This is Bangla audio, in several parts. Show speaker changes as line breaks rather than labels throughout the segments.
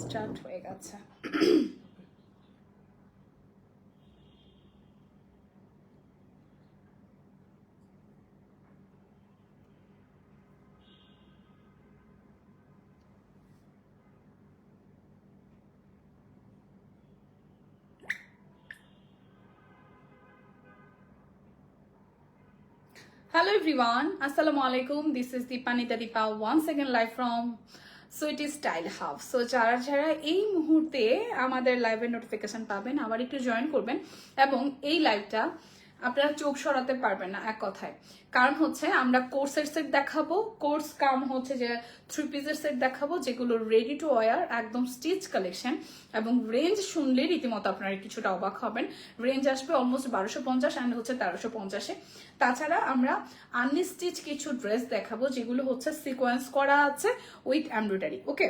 স্টার্ট হয়ে গেছে। Hello everyone, Assalamu alaikum. This is Deepanita Deepa once again live from Sweety Style Hub. So যারা যারা এই মুহূর্তে আমাদের লাইভের নোটিফিকেশন পাবেন আবার একটু জয়েন করবেন, এবং এই লাইভটা আপনারা চোখ সরাতে পারবেন না এক কথায়। কারণ হচ্ছে আমরা কোর্সের সেট দেখাবো, কোর্স কাম হচ্ছে যে 3 পিসের সেট দেখাবো যেগুলো রেডি টু ওয়ার একদম স্টিচ কালেকশন, এবং রেঞ্জ শুনলে রীতিমতো আপনারা কিছুটা অবাক হবেন। রেঞ্জ আসবে অলমোস্ট 1250 অ্যান্ড হচ্ছে 1350-এ। তাছাড়া আমরা আনস্টিচ কিছু ড্রেস দেখাবো যেগুলো হচ্ছে সিকোয়েন্স করা আছে উইথ এমব্রয়ডারি। ওকে,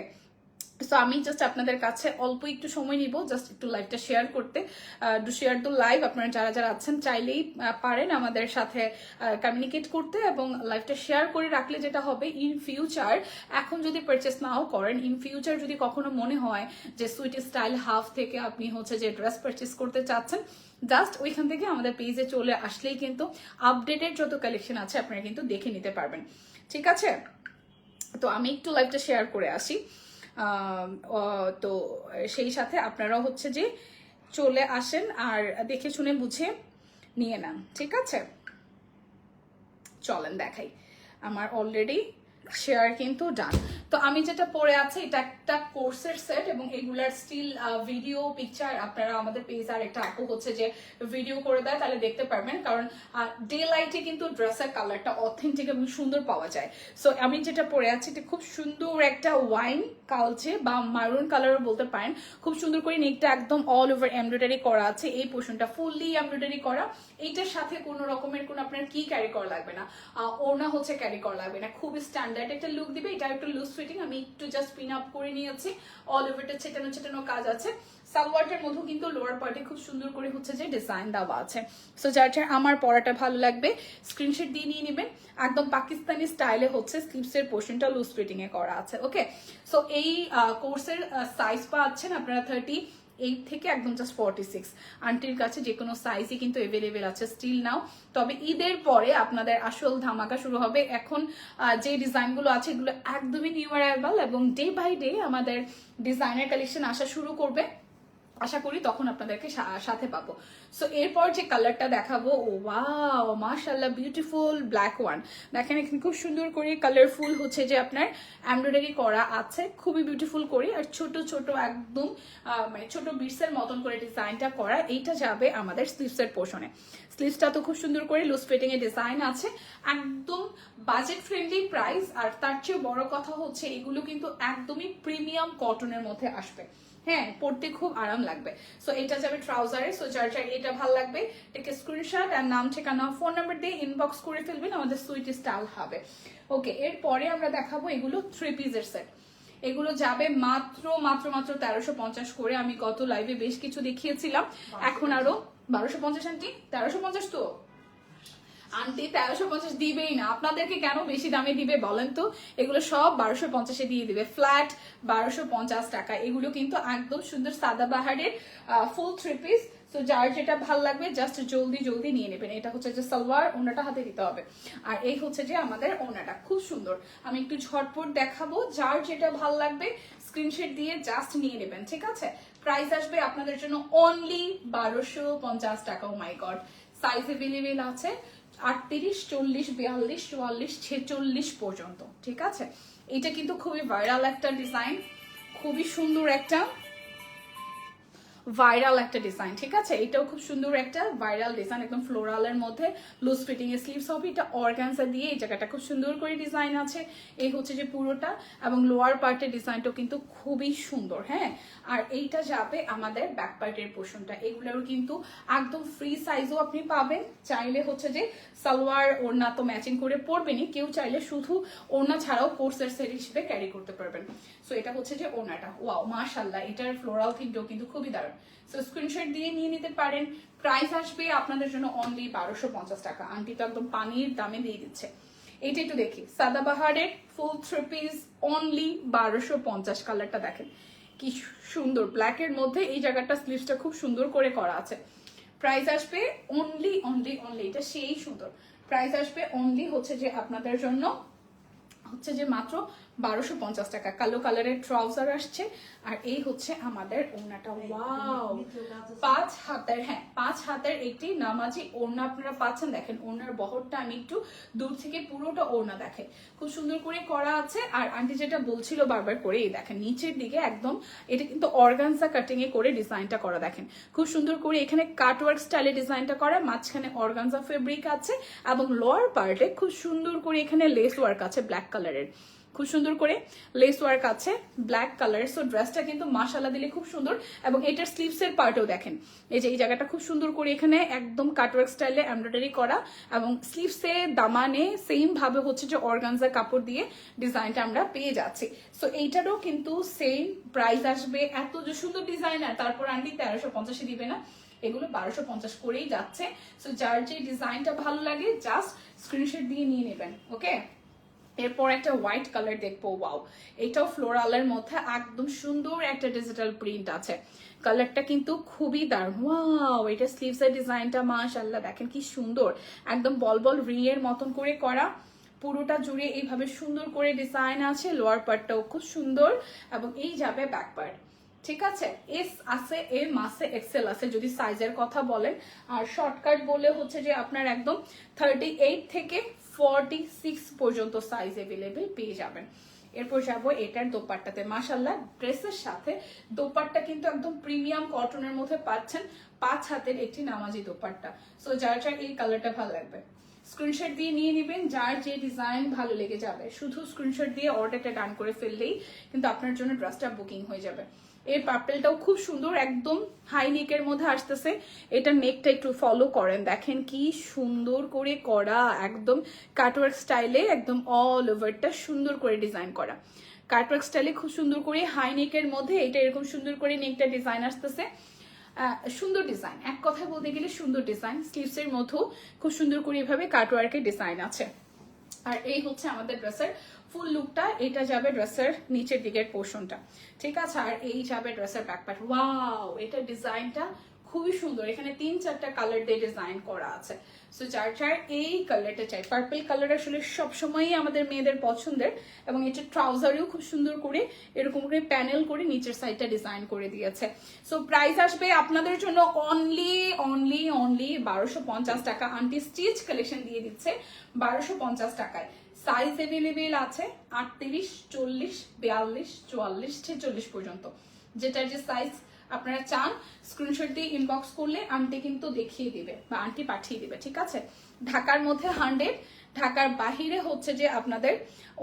সো আমি জাস্ট আপনাদের কাছে অল্প একটু সময় নিব জাস্ট একটু লাইভটা শেয়ার করতে। টু শেয়ার দ্য লাইভ, আপনারা যারা যারা আছেন চাইলেই পারেন আমাদের সাথে কমিউনিকেট করতে, এবং লাইভটা শেয়ার করে রাখলে যেটা হবে ইন ফিউচার, এখন যদি পারচেস নাও করেন, ইন ফিউচার যদি কখনো মনে হয় যে সুইট স্টাইল হাফ থেকে আপনি হচ্ছে যে ড্রেস পারচেস করতে চাচ্ছেন, জাস্ট ওইখান থেকে আমাদের পেজে চলে আসলেই কিন্তু আপডেটেড যত কালেকশন আছে আপনারা কিন্তু দেখে নিতে পারবেন। ঠিক আছে, তো আমি একটু লাইভটা শেয়ার করে আসি। তো সেই সাথে আপনারাও হচ্ছে যে চলে আসেন আর দেখে শুনে বুঝে নিয়ে নেন। ঠিক আছে, চলেন দেখাই। আমার অলরেডি শেয়ার কিন্তু ডান। তো আমি যেটা পরে আছে এটা একটা কোর্সের সেট, এবং এগুলার স্টিল ভিডিও পিকচার আপনারা আমাদের পেজ আর একটা আপু হচ্ছে যে ভিডিও করে দেয়, তাহলে দেখতে পারবেন। কারণ ডে লাইটে কিন্তু ড্রেসের কালারটা অথেন্টিক এবং সুন্দর পাওয়া যায়। সো আমি যেটা পরে আছি এটা খুব সুন্দর একটা ওয়াইন কালচে বা মারুন কালারও বলতে পারেন। খুব সুন্দর করে নেকটা একদম অল ওভার এমব্রয়ডারি করা আছে, এই পোর্শনটা ফুললি এমব্রয়ডারি করা। এইটার সাথে কোনো রকমের কোনো আপনার কি ক্যারি করা লাগবে না, ওড়না হচ্ছে ক্যারি করা লাগবে না, খুব স্ট্যান্ডার্ড একটা লুক দিবে। এটা একটু লুজ ফিটিং, আমি একটু জাস্ট পিন আপ করে নিয়েছি, অল ওভারটা ছেটানো ছেটানো কাজ আছে। সালোয়ারটার মধ্যে কিন্তু লোয়ার পার্টে খুব সুন্দর করে হচ্ছে যে ডিজাইন দেওয়া আছে। সো যার যার আমার পরাটা ভালো লাগবে স্ক্রিনশট দিয়ে নিয়ে নেবেন। একদম পাকিস্তানি স্টাইলে হচ্ছে স্লিভসের পোর্শনটা লুজ ফিটিং এ করা আছে। ওকে, সো এই কোর্সের সাইজ পাচ্ছেন আপনারা 38 থেকে একদম জাস্ট 46। আন্টির কাছে যে কোনো সাইজই কিন্তু এভেলেবেল আছে স্টিল নাও। তবে ঈদের পরে আপনাদের আসল ধামাকা শুরু হবে। এখন যে ডিজাইনগুলো আছে এগুলো একদমই নিউ অ্যারাইভাল, এবং ডে বাই ডে আমাদের ডিজাইনের কালেকশন আসা শুরু করবে। আশা করি তখন আপনাদেরকে সাথে পাবো। সো এরপর যে কালারটা দেখাবো, ও ওয়াও মাশাআল্লাহ বিউটিফুল ব্ল্যাক ওয়ান। দেখেন এখানে খুব সুন্দর করে কালারফুল হচ্ছে যে আপনার এমব্রয়ডারি করা আছে, খুবই বিউটিফুল করে। আর ছোট ছোট একদম মানে ছোট বিটসের মতন করে ডিজাইনটা করা। এইটা যাবে আমাদের স্লিভসের পোর্শনে। স্লিভসটা তো খুব সুন্দর করে লুজ ফিটিং এর ডিজাইন আছে, একদম বাজেট ফ্রেন্ডলি প্রাইস। আর তার চেয়ে বড় কথা হচ্ছে এগুলো কিন্তু একদমই প্রিমিয়াম কটনের মধ্যে আসবে। হ্যাঁ, পড়তে খুব আরাম লাগবে। সো এটা যাবে ট্রাউজারে। সো যার যার এটা ভালো লাগবে এটাকে স্ক্রিনশট আর নাম ঠিকানা ফোন নাম্বার দিয়ে ইনবক্স করে ফেলবেন আমাদের সুইট স্টাইল হবে। ওকে, এরপরে আমরা দেখাবো এগুলো 3 পিসের সেট। এগুলো যাবে মাত্র মাত্র মাত্র 1350 করে। আমি গত লাইভে বেশ কিছু দেখিয়েছিলাম, এখন আরো 1250। আন্টি 1350 তো আন্টি 1350 দিবেই না, আপনাদেরকে কেন বেশি দামে দিবে বলেন তো? এগুলো সব 1250-এ দিয়ে দিবে, ফ্ল্যাট 1250 টাকা। এগুলো কিন্তু একদম সুন্দর সাদাবাহারের ফুল 3 পিস। তো যার যেটা ভাল লাগবে জাস্ট জলদি জলদি নিয়ে নেবেন। এটা হচ্ছে যে সালোয়ার, ওনাটা হাতে দিতে হবে, আর এই হচ্ছে যে আমাদের ওনাটা খুব সুন্দর। আমি একটু ঝটপট দেখাবো, যার যেটা ভাল লাগবে স্ক্রিনশট দিয়ে জাস্ট নিয়ে নেবেন। ঠিক আছে, প্রাইস আসবে আপনাদের জন্য অনলি 1250 টাকা। ও মাই গড, সাইজ এভেলেবেল আছে 38, 40, 42, 44, 46 পর্যন্ত। ঠিক আছে, এটা কিন্তু খুবই ভাইরাল একটা ডিজাইন, খুবই সুন্দর একটা ভাইরাল একটা ডিজাইন। ঠিক আছে, এটাও খুব সুন্দর একটা ভাইরাল ডিজাইন, একদম ফ্লোরালের মধ্যে লুজ ফিটিং এর স্লিভস হবে। এটা অর্গানজা দিয়ে এই জায়গাটা খুব সুন্দর করে ডিজাইন আছে, এই হচ্ছে যে পুরোটা, এবং লোয়ার পার্টের ডিজাইনটাও কিন্তু খুবই সুন্দর। হ্যাঁ, আর এইটা যাবে আমাদের ব্যাক পার্টের পোর্শনটা। এগুলোর কিন্তু একদম ফ্রি সাইজও আপনি পাবেন। চাইলে হচ্ছে যে সালোয়ার ওড়না তো ম্যাচিং করে পরবেনই, কেউ চাইলে শুধু ওড়না ছাড়াও কোর্সের সেট হিসেবে ক্যারি করতে পারবেন। সো এটা হচ্ছে যে ওড়নাটা, ওয়াও মাশাআল্লাহ, এটার ফ্লোরাল থিমটাও কিন্তু খুবই দারুণ। সো স্ক্রিনশট দিয়ে নিয়ে নিতে পারেন। প্রাইস আসবে আপনাদের জন্য অনলি 1250 টাকা। আন্টি তো একদম পানির দামে দিয়ে দিচ্ছে। এইটা একটু দেখি, সাদাবাহারের ফুল 3 পিস অনলি 1250। কালারটা দেখেন, কি সুন্দর ব্ল্যাকের মধ্যে এই জায়গাটা স্লিভসটা খুব সুন্দর করে করা আছে। প্রাইস আসবে অনলি এটা সেই সুন্দর। প্রাইস আসবে অনলি হচ্ছে যে আপনাদের জন্য হচ্ছে যে মাত্র 1250 টাকা। কালো কালারের ট্রাউজার আসছে আর এই হচ্ছে আমাদের ওড়নাটা। ওয়াও 5 হাতের, হ্যাঁ 5 হাতের একটি নামাজি ওড়না আপনারা পাচ্ছেন। দেখেন ওড়নার বহরটা আমি একটু দূর থেকে পুরোটা ওড়না দেখে খুব সুন্দর করে করা আছে। আর আন্টি যেটা বলছিল বারবার করে, এই দেখেন নিচের দিকে একদম এটা কিন্তু অর্গানজা কাটিং এ করে ডিজাইনটা করা, দেখেন খুব সুন্দর করে এখানে কাটওয়ার্ক স্টাইলে ডিজাইনটা করা, মাঝখানে অর্গানজা ফেব্রিক আছে এবং লোয়ার পার্টে খুব সুন্দর করে এখানে লেস ওয়ার্ক আছে ব্ল্যাক কালারের, খুব সুন্দর করে লেস ওয়ার্ক আছে ব্ল্যাক কালার। সো ড্রেসটা কিন্তু মাশাআল্লাহ দিলে খুব সুন্দর। এবং এটার স্লিভস এর পার্টও দেখেন, এই যে এই জায়গাটা খুব সুন্দর করে এখানে একদম কাটওয়ার্ক স্টাইলে এমব্রয়ডারি করা এবং স্লিভসে দামানে সেম ভাবে হচ্ছে যে অর্গানজা কাপড় দিয়ে ডিজাইনটা আমরা পেয়ে যাচ্ছি। সো এইটারও কিন্তু সেম প্রাইস আসবে। এত যে সুন্দর ডিজাইনার, তারপর আন্টি 1350 দিবে না, এগুলো 1250 করেই যাচ্ছে। সো যার যে ডিজাইনটা ভালো লাগে জাস্ট স্ক্রিনশট দিয়ে নিয়ে নেবেন। ওকে, এরপর একটা হোয়াইট কালার দেখবো। ওয়াও, এটাও ফ্লোরালের মধ্যে একদম সুন্দর একটা ডিজিটাল প্রিন্ট আছে। কালারটা কিন্তু খুবই দারুণ। ওয়াও, এটা স্লিভস এর ডিজাইনটা মাশাআল্লাহ দেখেন কি সুন্দর, একদম বল বল রিং এর মতন করে করা, পুরোটা জুড়ে এইভাবে সুন্দর করে ডিজাইন আছে। লোয়ার পার্টটাও খুব সুন্দর এবং এই যাবে ব্যাক পার্ট। ঠিক আছে, এস আছে, এম আছে, এক্সেল আছে যদি সাইজের কথা বলেন। আর শর্টকাট বলে হচ্ছে যে আপনার একদম 38 থেকে 46 পর্যন্ত সাইজ অ্যাভেলেবেল পেয়ে যাবেন। এরপর যাবো এটার দোপাট্টাতে। মাশাআল্লাহ ড্রেসের সাথে দোপাট্টা কিন্তু একদম প্রিমিয়াম কটনের মধ্যে পাচ্ছেন। 5 হাতের একটি নামাজি দোপাট্টা। সো যার যার এই কালারটা ভালো লাগবে স্ক্রিনশট দিয়ে নিয়ে নেবেন, যার যে ডিজাইন ভালো লেগে যাবে শুধু স্ক্রিনশট দিয়ে অর্ডারটা ডান করে ফেললেই কিন্তু আপনার জন্য ড্রেসটা বুকিং হয়ে যাবে। এর পার্পেলটাও খুব সুন্দর, একদম হাই নেকের মধ্যে আসতেছে। এটা নেকটা একটু ফলো করেন, দেখেন কি সুন্দর করে করা, একদম কাটওয়ার্ক স্টাইলে একদম অল ওভারটা সুন্দর করে ডিজাইন করা। কাটওয়ার্ক স্টাইলে খুব সুন্দর করে হাই নেকের মধ্যে এটা এরকম সুন্দর করে নেকটা ডিজাইন আসতেছে। সুন্দর ডিজাইন, এক কথায় বলতে গেলে সুন্দর ডিজাইন। স্লিভস এর মধ্যেও খুব সুন্দর করে এভাবে কাটওয়ার্কের ডিজাইন আছে। আর এই হচ্ছে আমাদের ড্রেসের ফুল লুকটা। এটা যাবে ড্রেসের নিচের দিকের পোর্শনটা, ঠিক আছে। আর এই যাবে ড্রেসের ব্যাক পার্ট। ওয়াও, এটা ডিজাইনটা খুবই সুন্দর, এখানে 3-4টা কালার দিয়ে ডিজাইন করা আছে। সো যার যার এই কালারটা চাই, পার্পল কালার আসলে সবসময়ই আমাদের মেয়েদের পছন্দের। এবং এটা ট্রাউজারেও খুব সুন্দর করে এরকম করে প্যানেল করে নিচের সাইডটা ডিজাইন করে দিয়েছে। সো প্রাইস আসবে আপনাদের জন্য অনলি 1250 টাকা। আন্টি স্টিচ কালেকশন দিয়ে দিচ্ছে 1250 টাকায়। সাইজ অ্যাভেলেবেল আছে 38, 40, 42, 44, 46 পর্যন্ত। যেটার যে সাইজ আপনারা চান স্ক্রিনশট দিয়ে ইনবক্স করলে আন্টি কিন্তু দেখিয়ে দিবে বা আন্টি পাঠিয়ে দিবে, ঠিক আছে। ঢাকার মধ্যে 100, ঢাকার বাহিরে হচ্ছে যে আপনাদের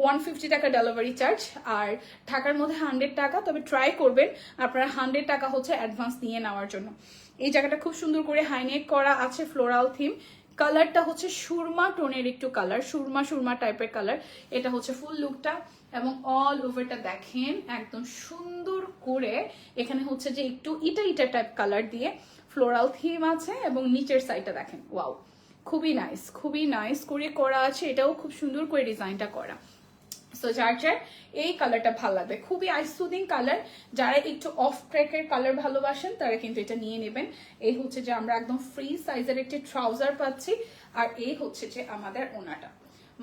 150 টাকা ডেলিভারি চার্জ। আর ঢাকার মধ্যে 100 টাকা, তবে ট্রাই করবেন আপনারা 100 টাকা হচ্ছে অ্যাডভান্স নিয়ে নেওয়ার জন্য। এই জায়গাটা খুব সুন্দর করে হাইনেক করা আছে, ফ্লোরাল থিম। কালারটা হচ্ছে সুরমা টোনের একটু কালার, সুরমা টাইপের কালার। এটা হচ্ছে ফুল লুকটা এবং অল ওভারটা দেখেন একদম সুন্দর করে এখানে হচ্ছে যে একটু ইটা টাইপ কালার দিয়ে ফ্লোরাল থিম আছে। এবং নিচের সাইডটা দেখেন, ওয়াও খুবই নাইস করে করা আছে। এটাও খুব সুন্দর করে ডিজাইনটা করা। সো যার যার এই কালারটা ভালো লাগবে, খুবই আইসুদিং কালার। যারা একটু অফ ট্র্যাকের কালার ভালোবাসেন তারা কিন্তু এটা নিয়ে নেবেন। এই হচ্ছে যে আমরা একদম ফ্রি সাইজের একটি ট্রাউজার পাচ্ছি। আর এই হচ্ছে যে আমাদের ওনাটা।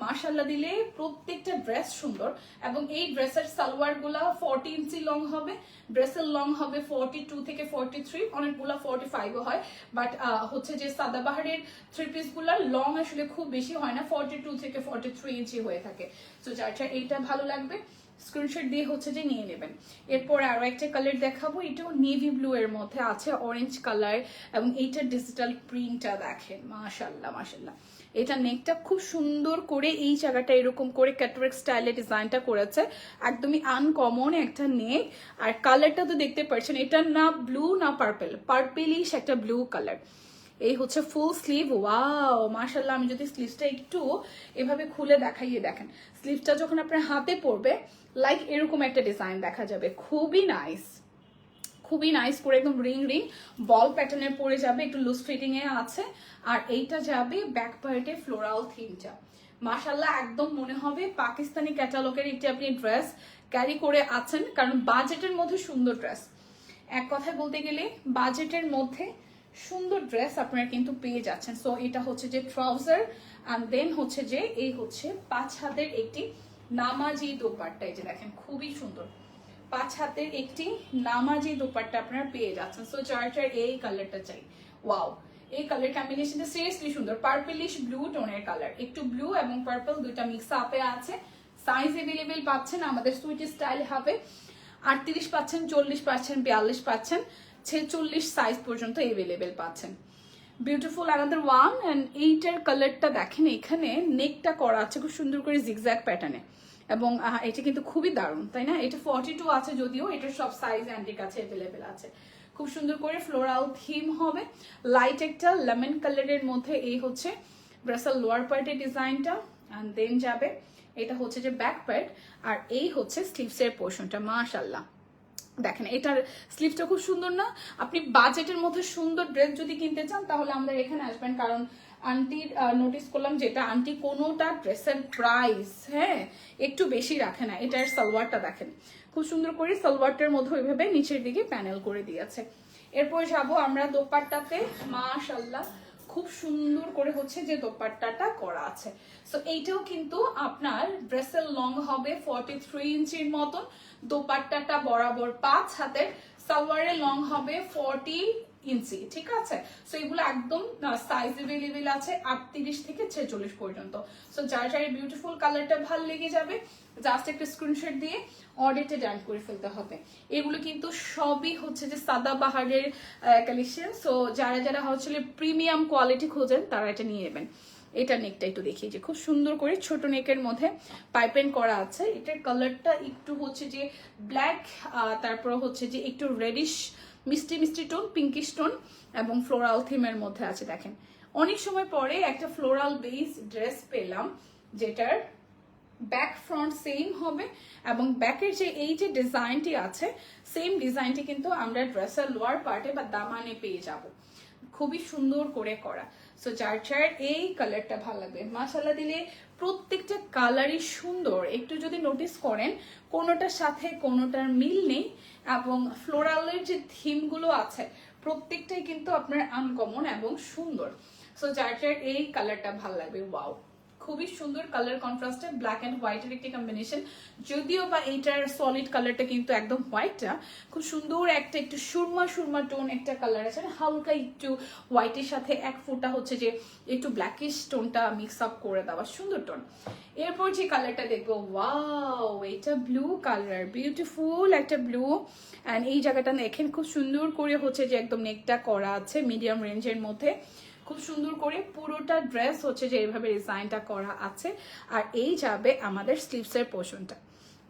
মাশাআল্লাহ দিলে প্রত্যেকটা ড্রেস সুন্দর। এবং এই ড্রেসের সালোয়ার গুলা 40 ইঞ্চি লং হবে, ড্রেসের লং হবে 42 থেকে 43, অনেকগুলা 45ও হয়। বাট হচ্ছে যে সাদাবাহারের 3 পিস গুলার লং আসলে খুব বেশি হয় না, 42 থেকে 43 ইঞ্চি হয়ে থাকে। তো যার এইটা ভালো লাগবে স্ক্রিনশট দিয়ে হচ্ছে যে নিয়ে নেবেন। এরপর আরো একটা কালার দেখাবো, এটাও নেভি ব্লু এর মধ্যে আছে, অরেঞ্জ কালার। এবং এইটার ডিজিটাল প্রিন্টটা দেখেন, মাশাআল্লাহ। এটা নেকটা খুব সুন্দর করে এই জায়গাটা এরকম করে ক্যাটওয়ার্ক স্টাইলে ডিজাইনটা করেছে, একদমই আনকমন একটা নেক। আর কালারটা তো দেখতে পাচ্ছেন, এটা না ব্লু না পার্পেলিশ একটা ব্লু কালার। এই হচ্ছে ফুল স্লিভ। ওয়াও মাশাআল্লাহ, আমি যদি স্লিভসটা একটু এভাবে খুলে দেখাইয়ে দেখেন, স্লিভসটা যখন আপনার হাতে পড়বে লাইক এরকম একটা ডিজাইন দেখা যাবে, খুবই নাইস করে একদম রিং বল প্যাটার্নের পরে যাবে, একটু লুজ ফিটিং এ আছে। আর এইটা যাবে ব্যাক পার্টে ফ্লোরাল থিমটা। মাশাআল্লাহ একদম মনে হবে পাকিস্তানি ক্যাটালগের একটি আপনি ড্রেস ক্যারি করে আছেন, কারণ বাজেটের মধ্যে সুন্দর ড্রেস, এক কথায় বলতে গেলে বাজেটের মধ্যে সুন্দর ড্রেস আপনারা কিন্তু পেয়ে যাচ্ছেন। সো এটা হচ্ছে যে ট্রাউজার, অ্যান্ড দেন হচ্ছে যে এই হচ্ছে 5 হাতের একটি নামাজি দোপাট্টা। এই যে দেখেন খুবই সুন্দর 5 হাতের একটি নামাজি দোপাট্টা আপনারা পেয়ে যাচ্ছেন। সো যার এই কালারটা চাই, ওয়াও, এই কালার কম্বিনেশনটা সিরিয়াসলি সুন্দর, পার্পলিশ ব্লু টোনের কালার, একটু ব্লু এবং পার্পল দুইটা মিক্স আপে আছে। সাইজ এভেলেবেল পাচ্ছেন আমাদের সুইট স্টাইল হবে, 38 পাচ্ছেন, 40 পাচ্ছেন, 42 পাচ্ছেন, 46 সাইজ পর্যন্ত এভেলেবেল পাচ্ছেন। Beautiful another one. অ্যান্ড এইটার কালারটা দেখেন, এখানে নেকটা করা আছে খুব সুন্দর করে জিগজ্যাগ প্যাটার্নে, এবং এটা কিন্তু খুবই দারুণ, তাই না? এটা 42 আছে, যদিও এটার সব সাইজ অ্যান্টির কাছে এভেলেবেল আছে। খুব সুন্দর করে ফ্লোরাল থিম হবে, লাইট একটা লেমন কালারের মধ্যে। এই হচ্ছে ব্রাসাল লোয়ার পার্টের ডিজাইনটা, অ্যান্ড দেন যাবে এটা হচ্ছে যে ব্যাক পার্ট, আর এই হচ্ছে স্লিভসের পোর্শনটা। মাশাআল্লাহ, দেখেন এটার স্লিভটা খুব সুন্দর না? আপনি বাজেটের মধ্যে সুন্দর ড্রেস যদি কিনতে চান তাহলে আমাদের এখানে আসবেন, কারণ আন্টির নোটিস করলাম যেটা আন্টি কোনোটা ড্রেসের প্রাইস হ্যাঁ একটু বেশি রাখে না। এটার সালোয়ারটা দেখেন খুব সুন্দর করে, সালোয়ারটার মধ্যে ওইভাবে নিচের দিকে প্যানেল করে দিয়েছে। এরপর যাব আমরা দোপাট্টাতে। মাশাআল্লাহ, খুব সুন্দর করে হচ্ছে যে দোপাট্টাটা করা আছে। সো এইটাও কিন্তু আপনার ড্রেসের লং হবে 43 ইঞ্চির মতন, দোপাট্টাটা বরাবর 5 হাতের, সালোয়ারের লং হবে 40 ইঞ্চি, ঠিক আছে? সো এগুলো একদম সাইজ এভেলেবেল আছে 38 থেকে 46 পর্যন্ত। সো যার যার বিউটিফুল কালারটা ভালো লেগে যাবে, জাস্ট একটা স্ক্রিনশট দিয়ে অর্ডারটা ডান করে ফেলতে হবে। এগুলো কিন্তু সবই হচ্ছে যে সাদাবাহারের কালেকশন। সো যারা যারা হচ্ছে প্রিমিয়াম কোয়ালিটি খোঁজেন তারা এটা নিয়ে নেবেন। এটা নেকটা একটু দেখিয়ে যে খুব সুন্দর করে ছোট নেকের মধ্যে পাইপেন করা আছে। এটার কালারটা একটু হচ্ছে যে ব্ল্যাক, তারপর হচ্ছে যে একটু রেডিশ মিষ্টি মিষ্টি টোন, পিঙ্কিশ টোন, এবং ফ্লোরাল থিমের মধ্যে আছে। দেখেন অনেক সময় পরে একটা ফ্লোরাল বেস ড্রেস পেলাম যেটার ব্যাক ফ্রন্ট সেম হবে, এবং ব্যাকের যে এই যে ডিজাইনটি আছে সেম ডিজাইনটি কিন্তু আমরা ড্রেসের লোয়ার পার্টে বা দামানে পেয়ে যাব, খুবই সুন্দর করে করা। সো যার যার এই কালারটা ভালো লাগবে, মাশাআল্লাহ দিলে প্রত্যেকটা কালারই সুন্দর। একটু যদি নোটিস করেন কোনোটার সাথে কোনোটার মিল নেই, এবং ফ্লোরালের যে থিমগুলো আছে প্রত্যেকটাই কিন্তু আপনার আনকমন এবং সুন্দর। সো যার যার এই কালারটা ভালো লাগবে, ওয়াও, খুবই সুন্দর কালার কন্ট্রাস্টে ব্ল্যাক এন্ড হোয়াইটের একটি কম্বিনেশন। যদিও বা এইটার সলিড কালারটা কিন্তু একদম হোয়াইটটা, খুব সুন্দর একটা একটু সুরমা সুরমা টোন একটা কালার আছে, হালকা একটু হোয়াইটের সাথে এক ফোঁটা হচ্ছে যে একটু ব্ল্যাকিশ টোনটা মিক্স আপ করে দেওয়া, সুন্দর টোন। এরপর যে কালারটা দেখবো, ওয়াও, এটা ব্লু কালার, বিউটিফুল একটা ব্লু। অ্যান্ড এই জায়গাটা দেখেন খুব সুন্দর করে হচ্ছে যে একদম নেকটা করা আছে মিডিয়াম রেঞ্জের মধ্যে, খুব সুন্দর করে পুরোটা ড্রেস হচ্ছে যে এইভাবে ডিজাইনটা করা আছে। আর এই যাবে আমাদের স্লিভসের পোর্শনটা,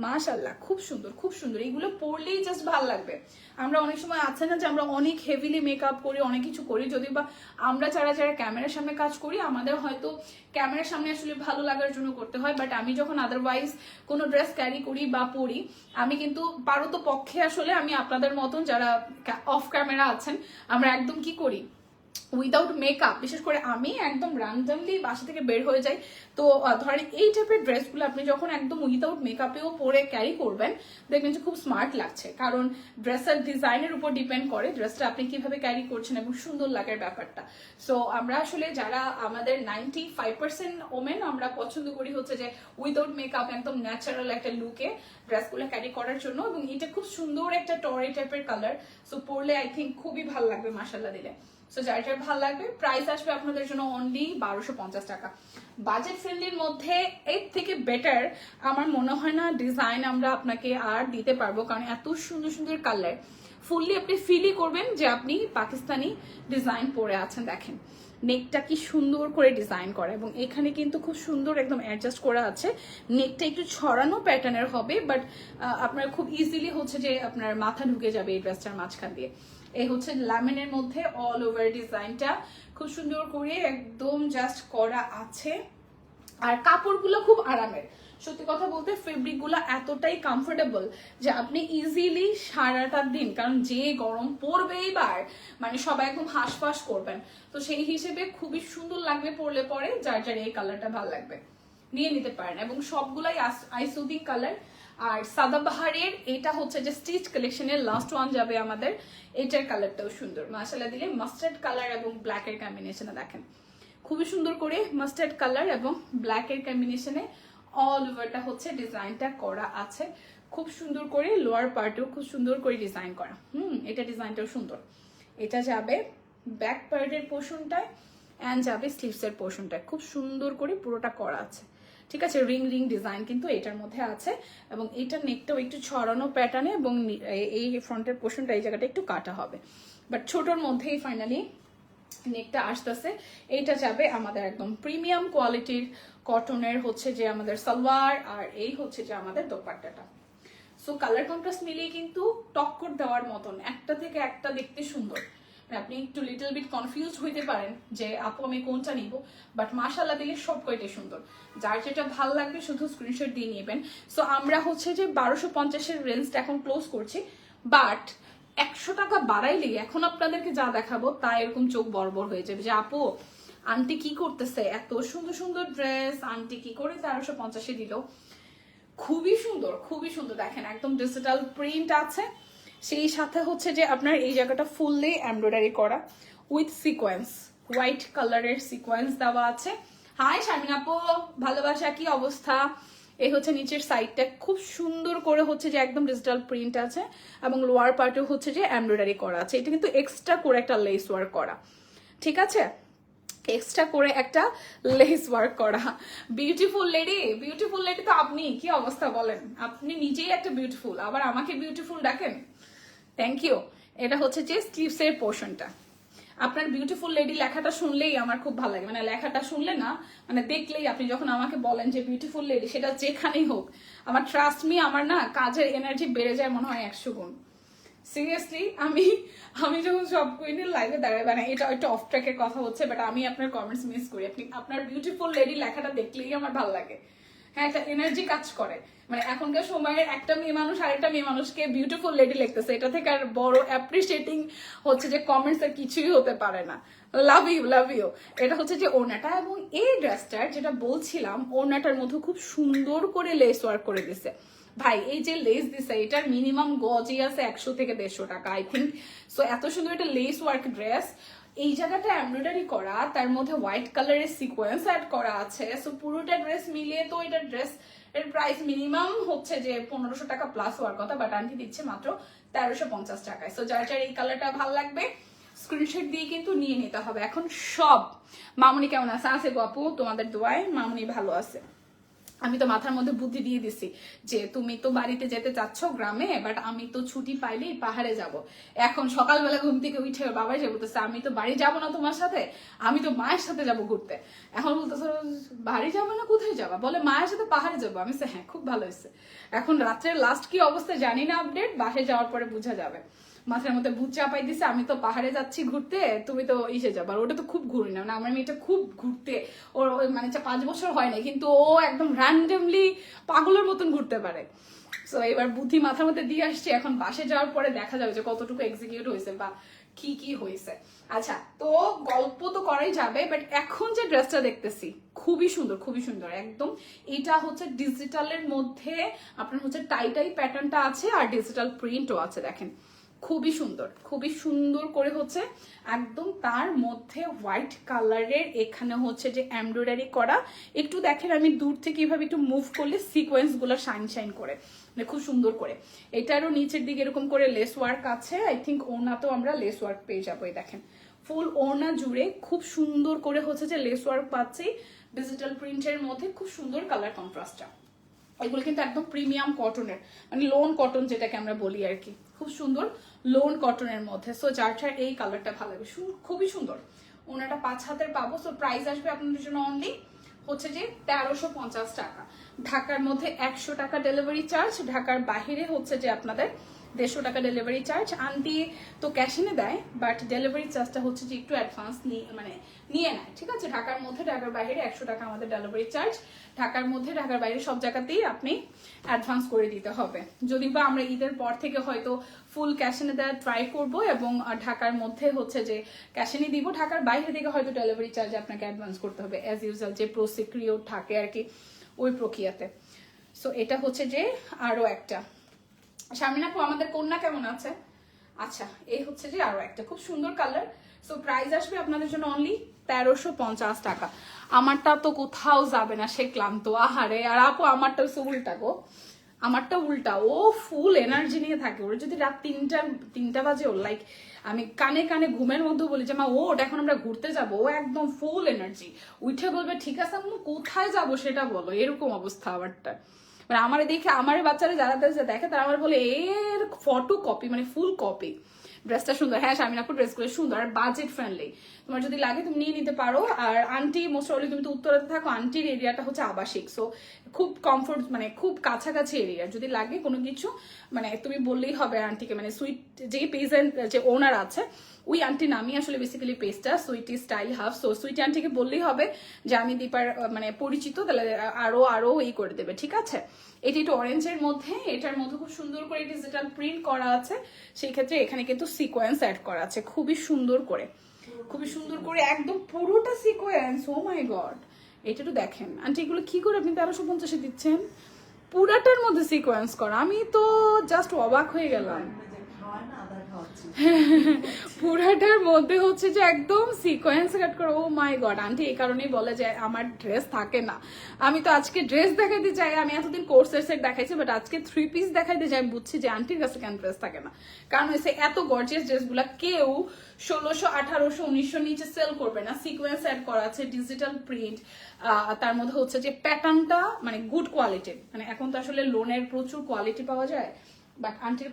মাশাআল্লাহ খুব সুন্দর, খুব সুন্দর। এগুলো পরলেই জাস্ট ভালো লাগবে। আমরা অনেক সময় আছে না যে আমরা অনেক হেভিলি মেকআপ করি, অনেক কিছু করি, যদি বা আমরা যারা যারা ক্যামেরার সামনে কাজ করি আমাদের হয়তো ক্যামেরার সামনে আসলে ভালো লাগার জন্য করতে হয়, বাট আমি যখন আদারওয়াইজ কোনো ড্রেস ক্যারি করি বা পরি, আমি কিন্তু পারত পক্ষে আসলে আমি আপনাদের মতন যারা অফ ক্যামেরা আছেন আমরা একদম কি করি, উইদাউট মেকআপ, বিশেষ করে আমি একদম র্যান্ডমলি বাসা থেকে বের হয়ে যাই। তো ধরেন এই টাইপের ড্রেসগুলো আপনি যখন একদম উইদাউট মেকআপেও পরে ক্যারি করবেন দেখবেন যে খুব স্মার্ট লাগছে, কারণ ড্রেসের ডিজাইনের উপর ডিপেন্ড করে ড্রেসটা আপনি কিভাবে ক্যারি করছেন এবং সুন্দর লাগার ব্যাপারটা। সো আমরা আসলে যারা আমাদের 95% ওমেন আমরা পছন্দ করি হচ্ছে যে উইদাউট মেকআপ একদম ন্যাচারাল একটা লুকে ড্রেসগুলো ক্যারি করার জন্য, এবং এটা খুব সুন্দর একটা টরি টাইপের কালার। সো পরলে আই থিঙ্ক খুবই ভালো লাগবে মাশাআল্লাহ দিলে। সো যার যার ভালো লাগবে, প্রাইস আসবে আপনাদের জন্য অনলি 1250 টাকা। বাজেট ফ্রেন্ডলির মধ্যে এর থেকে বেটার আমার মনে হয় না ডিজাইন আমরা আপনাকে আর দিতে পারবো, কারণ এত সুন্দর সুন্দর কালার ফুললি আপনি ফিলই করবেন যে আপনি পাকিস্তানি ডিজাইন পরে আছেন। দেখেন নেকটা কি সুন্দর করে ডিজাইন করা, এবং এখানে কিন্তু খুব সুন্দর একদম অ্যাডজাস্ট করা আছে। নেকটা একটু ছড়ানো প্যাটার্নের হবে, বাট আপনার খুব ইজিলি হচ্ছে যে আপনার মাথা ঢুকে যাবে এই ড্রেসটার মাঝখান দিয়ে। এই হচ্ছে ল্যামেনের মধ্যে অল ওভার ডিজাইনটা খুব সুন্দর করে একদম জাস্ট করা আছে, আর কাপড়গুলো খুব আরামের। সত্যি কথা বলতে ফেব্রিক গুলো এতটাই কমফোর্টেবল যে আপনি ইজিলি সারাটা দিন, কারণ যে গরম পড়বে এবার মানে সবাই একদম হাঁসফাঁস করবেন, তো সেই হিসেবে খুবই সুন্দর লাগবে পরলে পরে। যার যার এই কালারটা ভালো লাগবে নিয়ে নিতে পারেন, এবং সবগুলাই আইসুদিক কালার। আর সাদাবাহারের এটা হচ্ছে যে স্টিচ কালেকশনের লাস্ট ওয়ান যাবে আমাদের। এটার কালারটাও সুন্দর, মাশাআল্লাহ দিলে মাস্টার্ড কালার এবং ব্ল্যাকের কম্বিনেশনে দেখেন খুবই সুন্দর করে মাস্টার্ড কালার এবং ব্ল্যাকের কম্বিনেশনে অল ওভারটা হচ্ছে ডিজাইনটা করা আছে। খুব সুন্দর করে লোয়ার পার্টেও খুব সুন্দর করে ডিজাইন করা। এটা ডিজাইনটাও সুন্দর। এটা যাবে ব্যাক পার্টের পোর্শনটায় অ্যান্ড যাবে স্লিভসের পোর্শনটায়, খুব সুন্দর করে পুরোটা করা আছে। ঠিক আছে, রিং রিং ডিজাইন কিন্তু এটার মধ্যে আছে এবং এইটার নেকটাও একটু ছড়ানো প্যাটার্নে এবং এই ফ্রন্টের পোর্শনটা এই জায়গাটা একটু কাটা হবে, বাট ছোটোর মধ্যেই ফাইনালি নেকটা আসতেছে। এইটা যাবে আমাদের একদম প্রিমিয়াম কোয়ালিটির কটনের হচ্ছে যে আমাদের সালোয়ার, আর এই হচ্ছে যে আমাদের দোপাট্টাটা। সো কালার কন্ট্রাস্ট মিলিয়ে কিন্তু টক্কর দেওয়ার মতন, একটা থেকে একটা দেখতে সুন্দর। আপনি একটু লিটল বিট কনফিউজ হইতে পারেন যে আপু আমি কোনটা নিব, বাট মাশাআল্লাহ দিলে সব কয়টাই সুন্দর। যার যেটা ভালো লাগবে শুধু স্ক্রিনশট দিয়ে নেবেন। সো আমরা হচ্ছে যে 1250-এর রেঞ্জটা এখন ক্লোজ করছি, বাট 100 টাকা বাড়াইলেই এখন আপনাদেরকে যা দেখাবো তা এরকম চোখ বড়বড় হয়ে যাবে যে আপু আন্টি কি করতেছে, এত সুন্দর সুন্দর ড্রেস আন্টি কি করে 1350-এ দিল। খুবই সুন্দর, খুবই সুন্দর। দেখেন একদম ডিজিটাল প্রিন্ট আছে, সেই সাথে হচ্ছে যে আপনার এই জায়গাটা ফুললি এমব্রয়ডারি করা উইথ সিকোয়েন্স, হোয়াইট কালারের সিকোয়েন্স দেওয়া আছে। হাই শারমিন আপু, ভালোবাসা, কি অবস্থা? এই হচ্ছে নিচের সাইডটা খুব সুন্দর করে হচ্ছে যে একদম ডিজিটাল প্রিন্ট আছে এবং লোয়ার পার্টেও হচ্ছে যে এমব্রয়ডারি করা আছে। এটা কিন্তু এক্সট্রা করে একটা লেস ওয়ার্ক করা, ঠিক আছে, এক্সট্রা করে একটা লেস ওয়ার্ক করা। বিউটিফুল লেডি, বিউটিফুল লেডি তো আপনি, কি অবস্থা বলেন? আপনি নিজেই একটা বিউটিফুল, আবার আমাকে বিউটিফুল ডাকেন, থ্যাংক ইউ। এটা হচ্ছে যে স্লিভসের পোর্শনটা। আপনার বিউটিফুল লেডি লেখাটা শুনলেই আমার খুব ভালো লাগে, মানে লেখাটা শুনলে না, মানে দেখলেই আপনি যখন আমাকে বলেন যে বিউটিফুল লেডি, সেটা যেখানেই হোক আমার ট্রাস্ট মি, আমার না কাজের এনার্জি বেড়ে যায় মনে হয় 100 গুণ। সিরিয়াসলি আমি যখন সব কুইনের লাইভে দাঁড়াই, মানে এটা একটা অফ ট্র্যাকের কথা হচ্ছে, বাট আমি আপনার কমেন্টস মিস করি। আপনি আপনার বিউটিফুল লেডি লেখাটা দেখলেই আমার ভালো লাগে। হ্যাঁ, একটা এনার্জি কাজ করে। মানে এখনকার সময়ের একটা মেয়ে মানুষ আরেকটা মেয়ে মানুষকে বিউটিফুল লেডি লিখতেছে, এটা থেকে আর বড় অ্যাপ্রিসিয়েটিং হচ্ছে যে কমেন্টস আর কিছুই হতে পারে না। Love you, love you. এটা হচ্ছে যে ওড়নাটা, এবং এই ড্রেসটার যেটা বলছিলাম, ওড়নাটার মধ্যে খুব সুন্দর করে লেস ওয়ার্ক করে দিছে। ভাই এই যে লেস দিছে, এটার মিনিমাম গজই আছে 100 থেকে 150 টাকা আই থিঙ্ক। সো এত সুন্দর একটা লেস ওয়ার্ক ড্রেস, এই জায়গাটা এমব্রয়ডারি করা, তার মধ্যে হোয়াইট কালারের সিকোয়েন্স অ্যাড করা আছে। সো পুরোটা ড্রেস মিলিয়ে তো এটা ড্রেস এর প্রাইস মিনিমাম হচ্ছে যে 1500 টাকা প্লাস হওয়ার কথা, বাট আন্টি দিচ্ছে মাত্র 1350 টাকায়। সো যার যার এই কালারটা ভালো লাগবে স্ক্রিনশট দিয়ে কিন্তু নিয়ে নিতে হবে। এখন সব মামুনি কেমন আছে? আছে গো আপু, তোমাদের দোয়ায় মামুনি ভালো আছে। আমি তো মাথার মধ্যে বুদ্ধি দিয়ে দিছি যে তুমি তো বাড়িতে যেতে চাচ্ছ গ্রামে, বাট আমি তো ছুটি পাইলেই পাহাড়ে যাব। এখন সকালবেলা ঘুম থেকে উঠে বাবা এসে বলতেছে আমি তো বাড়ি যাবো না তোমার সাথে, আমি তো মায়ের সাথে যাব ঘুরতে। এখন বলতেছে বাড়ি যাবো না, কোথায় যাবা? বলে মায়ের সাথে পাহাড়ে যাবো। আমি হ্যাঁ, খুব ভালো হয়েছে। এখন রাত্রের লাস্ট কি অবস্থা জানি না, আপডেট বাসায় যাওয়ার পরে বোঝা যাবে। মাথার মধ্যে ভূত চাপাই দিছে, আমি তো পাহাড়ে যাচ্ছি ঘুরতে, তুমি তো ইসে যাবো। আর ওটা তো খুব ঘুরি না, মানে আমার মেয়েটা খুব ঘুরতে, ওর মানে 5 বছর হয় না, কিন্তু ও একদম র্যান্ডমলি পাগলের মতন ঘুরতে পারে। সো এবার বুদ্ধি মাথার মধ্যে দিয়ে আসছে, এখন বাসে যাওয়ার পরে দেখা যাবে যে কতটুকু এক্সিকিউট হয়েছে বা কি কি হয়েছে। আচ্ছা, তো গল্প তো করাই যাবে, বাট এখন যে ড্রেসটা দেখতেছি খুবই সুন্দর, খুবই সুন্দর একদম। এটা হচ্ছে ডিজিটালের মধ্যে আপনার হচ্ছে টাই টাই প্যাটার্নটা আছে আর ডিজিটাল প্রিন্টও আছে। দেখেন খুবই সুন্দর, খুবই সুন্দর করে হচ্ছে একদম তার মধ্যে হোয়াইট কালারের এখানে হচ্ছে যে এমব্রয়ডারি করা। একটু দেখেন আমি দূর থেকে এইভাবে একটু মুভ করলে সিকোয়েন্স গুলো শাইন শাইন করে, মানে খুব সুন্দর করে। এটারও নিচের দিকে এরকম করে লেস ওয়ার্ক আছে। আই থিঙ্ক ওড়নাতেও আমরা লেস ওয়ার্ক পেয়ে যাবো। এই দেখেন ফুল ওড়না জুড়ে খুব সুন্দর করে হচ্ছে যে লেস ওয়ার্ক পাচ্ছি ডিজিটাল প্রিন্টের মধ্যে। খুব সুন্দর কালার কন্ট্রাস্টটা। এগুলো কিন্তু একদম প্রিমিয়াম কটনের, মানে লোন কটন যেটাকে আমরা বলি আর কি, খুব সুন্দর লোন কটনের মধ্যে। সো যার যার এই কালারটা ভালো লাগবে, খুবই সুন্দর। ওনাটা 5 হাতের পাবো। সো প্রাইস আসবে আপনাদের জন্য অনলি হচ্ছে যে 1350 টাকা। ঢাকার মধ্যে 100 টাকা ডেলিভারি চার্জ, ঢাকার বাহিরে হচ্ছে যে আপনাদের 150 টাকা ডেলিভারি চার্জ। আন্টি তো ক্যাশ এনে দেয়, বাট ডেলিভারি চার্জটা হচ্ছে যে একটু অ্যাডভান্স নিয়ে নেয়, ঠিক আছে। ঢাকার মধ্যে ঢাকার বাইরে 100 টাকা আমাদের ডেলিভারি চার্জ। ঢাকার মধ্যে ঢাকার বাইরে সব জায়গাতেই আপনি অ্যাডভান্স করে দিতে হবে। যদি বা আমরা ঈদের পর থেকে হয়তো ফুল ক্যাশ এনে দেওয়ার ট্রাই করব, এবং ঢাকার মধ্যে হচ্ছে যে ক্যাশ এনে দিব, ঢাকার বাইরে থেকে হয়তো ডেলিভারি চার্জ আপনাকে অ্যাডভান্স করতে হবে, অ্যাজ ইউজুয়াল যে প্রসিকিউর থাকে আর কি ওই প্রক্রিয়াতে। সো এটা হচ্ছে যে আরো একটা। শারমিন আপু আমাদের কন্যা কেমন আছে? আচ্ছা, এই হচ্ছে যে আরো একটা খুব সুন্দর কালার। সো প্রাইস আসবে আপনাদের জন্য অনলি 1350 টাকা। আমারটা তো কোথাও যাবে না, সে ক্লান্ত। আহারে, আর আপু আমারটা হচ্ছে উল্টা গো, আমারটা উল্টা। ও ফুল এনার্জি নিয়ে থাকে। ওর যদি রাত 3টা বাজে, ওর লাইক আমি কানে কানে ঘুমের মধ্যে বলি যে মা ওটা এখন আমরা ঘুরতে যাবো, ও একদম ফুল এনার্জি। উঠে বলবে ঠিক আছে আম্মু কোথায় যাবো সেটা বলো, এরকম অবস্থা আমারটা। মানে আমারে দেখে, আমার বাচ্চারা যারা দেখে তারা আমার বলে এর ফটো কপি, মানে ফুল কপি। ড্রেসটা সুন্দর, হ্যাঁ শারমিন আপু ড্রেসগুলো সুন্দর আর বাজেট ফ্রেন্ডলি। তোমার যদি লাগে তুমি নিয়ে নিতে পারো। আর আন্টি মোস্ট অফলি তুমি তো উত্তরাতে থাকো, আন্টির এরিয়াটা হচ্ছে আবাসিক, সো খুব কমফোর্ট, মানে খুব কাছাকাছি এরিয়া। যদি লাগে কোনো কিছু মানে তুমি বললেই হবে আন্টিকে, মানে সুইট যে পেজেন্ট যে ওনার আছে ওই আন্টি নামই আসলে বেসিক্যালি পেজটা Sweety Style Hub. So Sweety আন্টিকে বললেই হবে যে আমি দীপার মানে পরিচিত, তাহলে আরো এই করে দেবে, ঠিক আছে। এটি একটু অরেঞ্জের মধ্যে, এটার মধ্যে খুব সুন্দর করে ডিজিটাল প্রিন্ট করা আছে। সেই ক্ষেত্রে এখানে কিন্তু সিকোয়েন্স অ্যাড করা আছে খুবই সুন্দর করে, খুবই সুন্দর করে, একদম পুরোটা সিকোয়েন্স। ও মাই গড, এটা একটু দেখেন আন্টি, এগুলো কি করে আপনি 1350 দিচ্ছেন? পুরাটার মধ্যে সিকোয়েন্স করা, আমি তো জাস্ট অবাক হয়ে গেলাম। পুরাটার মধ্যে হচ্ছে যে একদম সিকোয়েন্স কাট করে। ও মাই গড, আন্টি এই কারণেই বলে যে আমার ড্রেস থাকে না। আমি তো আজকে ড্রেস দেখাইতে চাই, আমি এতদিন কোর্সের সেট দেখাইছি, বাট আজকে 3 পিস দেখাইতে চাই। আমি বুঝছি যে আন্টির কাছে কেন ড্রেস থাকে না, কারণ হচ্ছে এত গর্জিয়াস ড্রেসগুলা কেউ 1600, 1800, 1900 নিচে সেল করবে না। সিকোয়েন্স অ্যাড করা আছে, ডিজিটাল প্রিন্ট, তার মধ্যে হচ্ছে যে প্যাটার্নটা মানে গুড কোয়ালিটির। মানে এখন তো আসলে লোনের প্রচুর কোয়ালিটি পাওয়া যায়, বাট আন্টির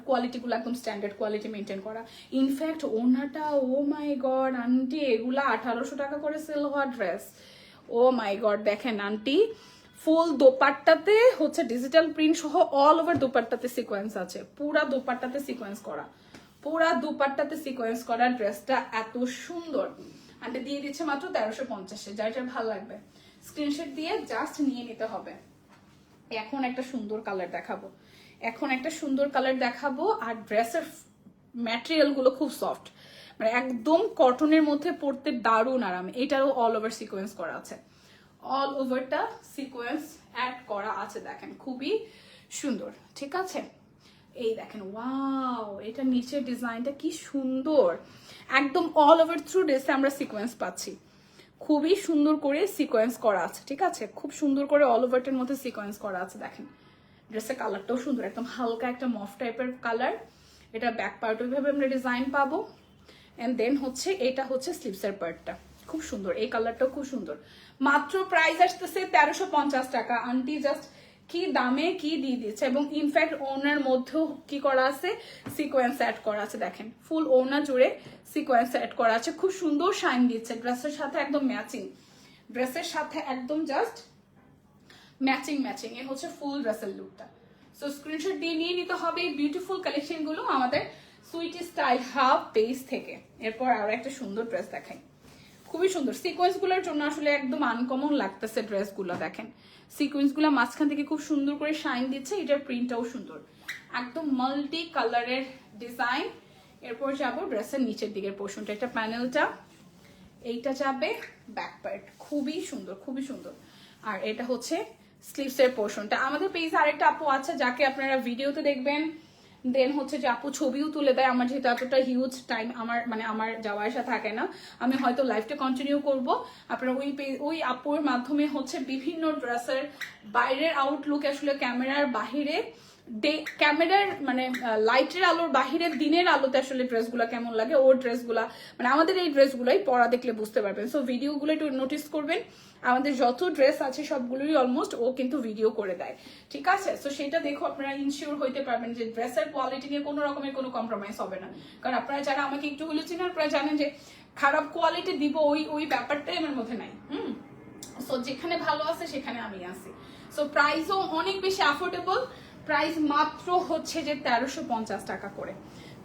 কোয়ালিটিগুলো একদম স্ট্যান্ডার্ড কোয়ালিটি মেনটেন করা। ইনফ্যাক্ট ওনাটা, ও মাই গড আন্টি, এগুলা 1800 টাকা করে সেল হওয়া ড্রেস। ও মাই গড, দেখেন আন্টি ফুল দোপাট্টাতে হচ্ছে ডিজিটাল প্রিন্ট সহ অল ওভার দোপাট্টাতে সিকোয়েন্স আছে, পুরা দোপাট্টাতে সিকোয়েন্স করা, পুরা দোপাট্টাতে সিকোয়েন্স করা। ড্রেসটা এত সুন্দর, আন্টি দিয়ে দিচ্ছে মাত্র 1350-এ। যার যার ভালো লাগবে স্ক্রিনশট দিয়ে জাস্ট নিয়ে নিতে হবে। এখন একটা সুন্দর কালার দেখাবো, আর ড্রেসের ম্যাটেরিয়াল গুলো খুব সফট, মানে একদম কটনের মধ্যে পরতে দারুণ আরাম। এটারও অল ওভার সিকোয়েন্স করা আছে, অল ওভারটা সিকোয়েন্স অ্যাড করা আছে, দেখেন খুবই সুন্দর, ঠিক আছে। এই দেখেন, ওয়াও, এটা নিচের ডিজাইনটা কি সুন্দর, একদম অল ওভার থ্রু ড্রেসে আমরা সিকোয়েন্স পাচ্ছি। খুবই সুন্দর করে সিকোয়েন্স করা আছে, ঠিক আছে, খুব সুন্দর করে অল ওভারটার মধ্যে সিকোয়েন্স করা আছে। দেখেন ড্রেসের কালারটাও সুন্দর, একদম হালকা একটা মফ টাইপের কালার। এটা ব্যাক পার্ট ওইভাবে আমরা ডিজাইন পাবো, এন্ড দেন হচ্ছে এটা হচ্ছে স্লিভসের পার্টটা, খুব সুন্দর। এই কালারটাও খুব সুন্দর। মাত্র প্রাইস আসতেছে 1350 টাকা। আন্টি জাস্ট কি দামে কি দিয়ে দিচ্ছে, এবং ইনফ্যাক্ট ওনার মধ্যেও কি করা আছে, সিকোয়েন্স অ্যাড করা আছে। দেখেন ফুল ওনা জুড়ে সিকোয়েন্স অ্যাড করা আছে, খুব সুন্দর শাইন দিচ্ছে ড্রেসের সাথে, একদম ম্যাচিং, ড্রেসের সাথে একদম জাস্ট ম্যাচিং। এ হচ্ছে ফুল ড্রেসের লুকটা। সো স্ক্রিনশট দিয়ে নিয়ে নিতে হবে এই বিউটিফুল কালেকশন গুলো আমাদের সুইটি স্টাইল হাব পেজ থেকে। এরপর আরো একটা সুন্দর ড্রেস দেখাই, খুবই সুন্দর। সিকোয়েন্স গুলোর জন্য আসলে একদম আনকমন লাগতেছে ড্রেস গুলো। দেখেন সিকোয়েন্স গুলো মাঝখান থেকে খুব সুন্দর করে শাইন দিচ্ছে, এটার প্রিন্টটাও সুন্দর, একদম মাল্টি কালারের ডিজাইন। এরপর যাবো ড্রেসের নিচের দিকের পোর্শনটা, এটা প্যানেলটা, এইটা যাবে ব্যাক পার্ট, খুবই সুন্দর। আর এটা হচ্ছে স্লিভসের পোর্শনটা। আমাদের পেজে আরেকটা আপু আছে যাকে আপনারা ভিডিওতে দেখবেন, দেন হচ্ছে যে আপু ছবিও তুলে দেয়। আমার যেহেতু এতটা হিউজ টাইম আমার যাওয়া আসা থাকে না, আমি হয়তো লাইভটা কন্টিনিউ করব। আপনারা ওই আপুর মাধ্যমে হচ্ছে বিভিন্ন ড্রেসের বাইরের আউটলুক, আসলে ক্যামেরার বাহিরে ক্যামেরার মানে লাইটের আলোর বাহিরে দিনের আলোতে আসলে ড্রেসগুলো কেমন লাগে, ওর ড্রেসগুলা মানে আমাদের এই ড্রেসগুলোই পরা দেখলে বুঝতে পারবেন। সো ভিডিওগুলো একটু নোটিস করবেন, আমাদের যত ড্রেস আছে সবগুলোই অলমোস্ট ও কিন্তু ভিডিও করে দেয়, ঠিক আছে। সো সেটা দেখো আপনারা ইনশিওর হইতে পারবেন যে ড্রেসের কোয়ালিটি নিয়ে কোনো রকমের কোনো কম্প্রোমাইজ হবে না। কারণ আপনারা যারা আমাকে একটু হলেও চিনেন, আপনারা জানেন যে খারাপ কোয়ালিটি দিব ওই ব্যাপারটাই আমার মধ্যে নাই। সো যেখানে ভালো আছে সেখানে আমি আছি। সো প্রাইসও অনেক বেশি অ্যাফোর্ডেবল, প্রাইস মাত্র হচ্ছে যে 1350 টাকা করে।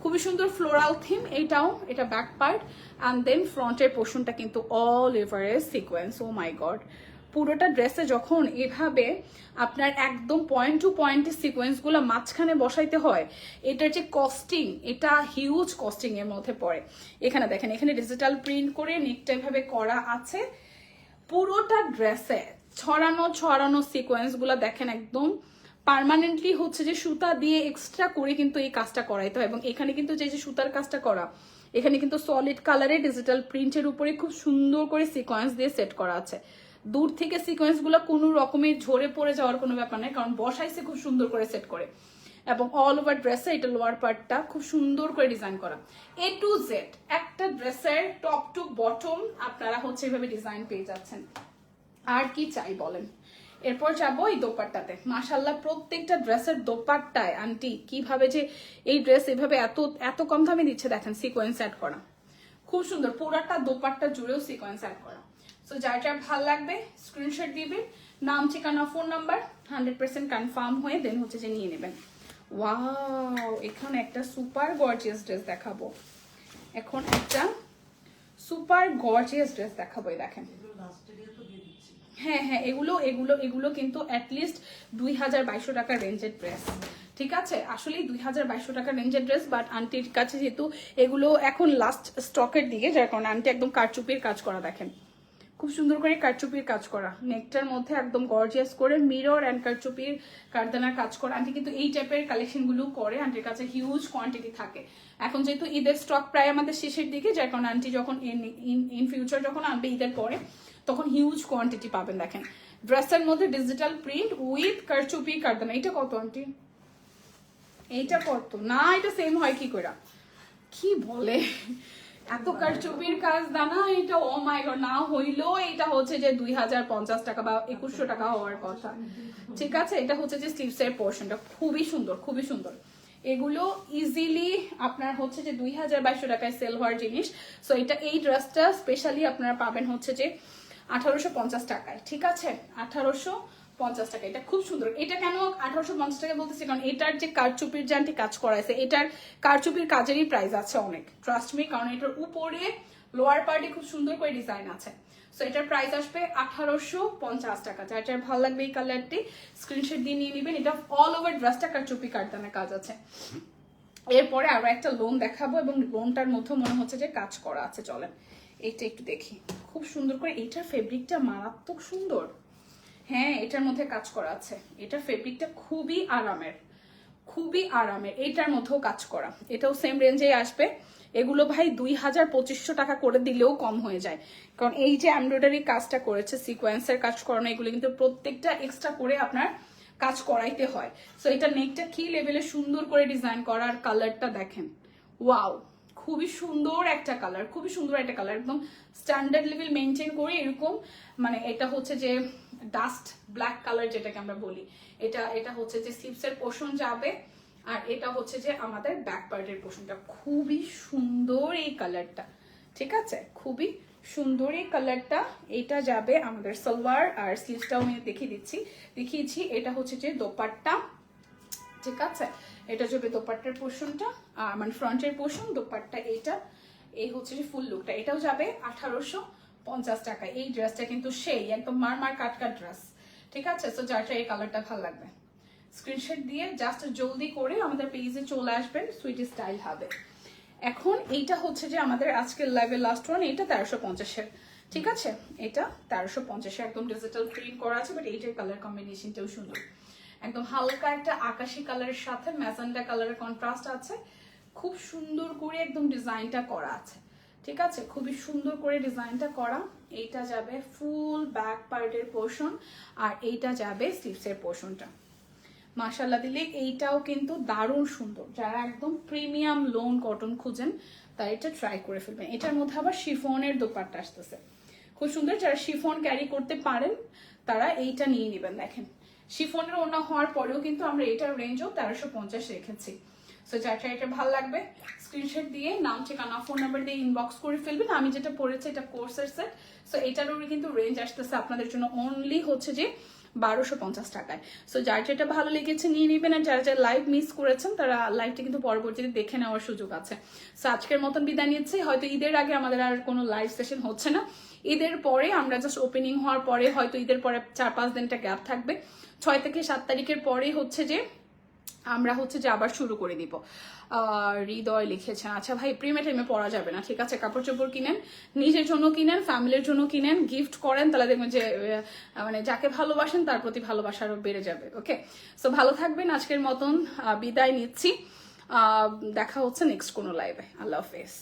খুবই সুন্দর ফ্লোরাল থিম এইটাও, এটা ব্যাক পার্ট, অ্যান্ড দেন ফ্রন্টের পোর্শনটা কিন্তু অল এভারেজ সিকোয়েন্স। ও মাই গড, পুরোটা ড্রেসে যখন এভাবে আপনার একদম পয়েন্ট টু পয়েন্ট সিকোয়েন্সগুলো মাঝখানে বসাইতে হয়, এটার যে কস্টিং, এটা হিউজ কস্টিং এর মধ্যে পড়ে। এখানে দেখেন, এখানে ডিজিটাল প্রিন্ট করে নেকটা এভাবে করা আছে, পুরোটা ড্রেসে ছড়ানো ছড়ানো সিকোয়েন্স গুলা দেখেন, একদম পার্মানেন্টলি হচ্ছে যে সুতা দিয়ে এক্সট্রা করে কিন্তু এই কাজটা করাইতে হয়। এবং এখানে কিন্তু যে যে সুতার কাজটা করা, এখানে কিন্তু সলিড কালারে ডিজিটাল প্রিন্টের উপরে খুব সুন্দর করে সিকোয়েন্স দিয়ে সেট করা আছে। দূর থেকে সিকোয়েন্স গুলো কোনো রকমের ঝরে পড়ে যাওয়ার কোনো ব্যাপার নেই, কারণ বসাইছে খুব সুন্দর করে সেট করে। এবং অল ওভার ড্রেসে এটা লোয়ার পার্টটা খুব সুন্দর করে ডিজাইন করা। A to Z একটা ড্রেসের টপ টু বটম আপনারা হচ্ছে এভাবে ডিজাইন পেয়ে যাচ্ছেন। আর কি চাই বলেন। এরপর যাবো এই দোপাট্টাতে। মাশাল্লাহ প্রত্যেকটা ড্রেসের দোপাট্টায় আন্টি কিভাবে যে এই ড্রেস এভাবে এত এত কম দামে দিচ্ছে দেখেন, সিকোয়েন্স অ্যাড করা খুব সুন্দর, পুরাটা দোপাট্টা জুড়েও সিকোয়েন্স অ্যাড করা। সো যার যার ভাল লাগবে স্ক্রিনশট দিবেন, নাম ঠিকানা ফোন নাম্বার 100% কনফার্ম হয়ে দেন হচ্ছে যে নিয়ে নেবেন। ওয়াও, এখানে একটা সুপার গর্জিয়াস ড্রেস দেখাবো, এখন একটা সুপার গর্জিয়াস ড্রেস দেখাবো। এই দেখেন, হ্যাঁ হ্যাঁ, এগুলো এগুলো এগুলো কিন্তু অ্যাটলিস্ট 2200 টাকার রেঞ্জের ড্রেস। ঠিক আছে, আসলে 2200 টাকার রেঞ্জের ড্রেস, বাট আন্টির কাছে যেহেতু এগুলো এখন লাস্ট স্টকের দিকে, যার কারণে আন্টি একদম কারচুপির কাজ করা দেখেন, খুব সুন্দর করে কারচুপির কাজ করা, নেকটার মধ্যে একদম গর্জিয়াস করে মিরর অ্যান্ড কারচুপির কারদানার কাজ করা। আন্টি কিন্তু এই টাইপের কালেকশনগুলো করে, আন্টির কাছে হিউজ কোয়ান্টিটি থাকে। এখন যেহেতু ঈদের স্টক প্রায় আমাদের শেষের দিকে, যার কারণে আন্টি যখন ইন ফিউচার যখন আনবে ঈদের পরে, তখন হিউজ কোয়ান্টিটি পাবেন। দেখেন ড্রেসের মধ্যে ডিজিটাল প্রিন্ট উইথ কারচুপি কারদানা। এটা কত আন্টি? এইটা কত? না এটা সেম হয় কি করে? কি বলে, এত কারচুপির কাজ দানা, এটা ও মাই গড, না হইলো এটা হচ্ছে যে 2050 টাকা বা 2100 টাকা হওয়ার কথা। ঠিক আছে, এটা হচ্ছে যে স্লিভসের পোর্শনটা খুবই সুন্দর, খুবই সুন্দর। এগুলো ইজিলি আপনার হচ্ছে যে 2200 টাকায় সেল হওয়ার জিনিস। সো এটা এই ড্রেসটা স্পেশালি আপনারা পাবেন হচ্ছে যে 1850 টাকায়। ঠিক আছে, 1850 টাকা। এটা খুব সুন্দর। এটা কেন 1850 টাকা বলতেছি, কারণ এটার যে কারচুপির যে আন্টি কাজ করাইছে, এটার কারচুপির কাজেরই প্রাইস আছে অনেক, ট্রাস্ট মি, কারণ এটার উপরে লোয়ার পার্টে খুব সুন্দর করে ডিজাইন আছে। সো এটার প্রাইস আসবে 1850 টাকা। যার যার ভালো লাগবে এই কালারটি স্ক্রিনশট দিয়ে নিয়ে নেবেন। এটা অল ওভার ড্রেসটা কারচুপি কারদানের কাজ আছে। এরপরে আরো একটা লোন দেখাবো, এবং লোনটার মধ্যে মনে হচ্ছে যে কাজ করা আছে। চলেন এইটা একটু দেখি, খুব সুন্দর করে। এটার ফেব্রিকটা মারাত্মক সুন্দর। হ্যাঁ, এটার মধ্যে কাজ করা আছে। এটার ফেব্রিকটা খুবই আরামের, খুবই আরামের। এটার মধ্যেও কাজ করা, এটাও সেম রেঞ্জে আসবে। এগুলো ভাই 2500 টাকা করে দিলেও কম হয়ে যায়, কারণ এই যে এমব্রয়ডারি কাজটা করেছে, সিকোয়েন্সের কাজ করানো, এগুলো কিন্তু প্রত্যেকটা এক্সট্রা করে আপনার কাজ করাইতে হয়। সো এটা নেকটা কি লেভেলে সুন্দর করে ডিজাইন করা, আর কালারটা দেখেন, ওয়াও, খুবই সুন্দর একটা কালার, খুবই সুন্দর একটা কালার, একদম স্ট্যান্ডার্ড লেভেল মেনটেন করে এরকম। মানে এটা হচ্ছে যে ডাস্ট ব্ল্যাক কালার যেটাকে আমরা বলি, এটা হচ্ছে যে স্লিভসের পোর্শন যাবে, আর এটা হচ্ছে যে আমাদের ব্যাক পার্টের পোর্শনটা। খুবই সুন্দর এই কালারটা, ঠিক আছে, খুবই সুন্দর এই কালারটা। এটা যাবে আমাদের সালোয়ার, আর স্লিভসটাও আমি দেখিয়েছি। এটা হচ্ছে যে দোপাট্টা, ঠিক আছে, এটা যাবে দোপাট্টার পোর্শনটা, মানে ফ্রন্টের পোর্শন, দোপাট্টা এটা, এই হচ্ছে যে ফুল লুকটা। এটাও যাবে 1850 টাকা। এই ড্রেসটা কিন্তু সেই একদম মার কাট ড্রেস, ঠিক আছে। সো যার এই কালারটা ভালো লাগবে স্ক্রিনশট দিয়ে জাস্ট জলদি করে আমাদের পেজে চলে আসবেন, সুইট স্টাইল হবে। এখন এইটা হচ্ছে যে আমাদের আজকের লাইভের লাস্ট ওয়ান, এটা 1350-এর, ঠিক আছে, এটা 1350-এ একদম ডিজিটাল প্রিন্ট করা আছে, বাট এইটার কালার কম্বিনেশনটাও সুন্দর, একদম হালকা একটা আকাশি কালারের সাথে ম্যাজেন্ডা কালারের কন্ট্রাস্ট আছে, খুব সুন্দর করে একদম ডিজাইনটা করা আছে, ঠিক আছে, খুবই সুন্দর করে ডিজাইনটা করা। এইটা যাবে ফুল ব্যাক পার্টের পোর্শন, আর এইটা যাবে স্লিভসের পোর্শনটা। মাশাআল্লাহ দিলে এইটাও কিন্তু দারুণ সুন্দর। যারা একদম প্রিমিয়াম লোন কটন খুঁজেন তারা এটা ট্রাই করে ফেলবেন। এটার মধ্যে আবার শিফনের দোপাট্টা আসতেছে, খুব সুন্দর। যারা শিফন ক্যারি করতে পারেন তারা এইটা নিয়ে নেবেন। দেখেন শিফনের ওড়না হওয়ার পরেও কিন্তু আমরা এটার রেঞ্জও 1350 রেখেছি। সো যারা এটা ভালো লাগবে স্ক্রিনশট দিয়ে নাম, ঠিকানা, ফোন নাম্বার দিয়ে ইনবক্স করে ফেলবেন। আমি যেটা পড়েছি এটা কোর্সের সেট। সো এটারও কিন্তু রেঞ্জ আসতেছে আপনাদের জন্য অনলি হচ্ছে যে 1250 টাকায়। সো যার যেটা ভালো লেগেছে নিয়ে নেবেন। আর যারা যারা লাইভ মিস করেছেন তারা লাইভটা কিন্তু পরবর্তীতে দেখে নেওয়ার সুযোগ আছে। সো আজকের মতন বিদায় নিচ্ছি। হয়তো ঈদের আগে আমাদের আর কোনো লাইভ সেশন হচ্ছে না, ঈদের পরে আমরা জাস্ট ওপেনিং হওয়ার পরে, হয়তো ঈদের পরে 4-5 দিনটা গ্যাপ থাকবে। 6 থেকে 7 তারিখের পরে হচ্ছে যে আমরা হচ্ছে যে আবার শুরু করে দিব। হৃদয় লিখেছেন, আচ্ছা ভাই প্রেমে টেমে পড়া যাবে না, ঠিক আছে, কাপড় চোপড় কিনেন, নিজের জন্য কিনেন, ফ্যামিলির জন্য কিনেন, গিফট করেন, তাহলে দেখবেন যে মানে যাকে ভালোবাসেন তার প্রতি ভালোবাসা আরো বেড়ে যাবে। ওকে, সো ভালো থাকবেন, আজকের মতন বিদায় নিচ্ছি। দেখা হচ্ছে নেক্সট কোনো লাইভে। আল্লাহ হাফেজ।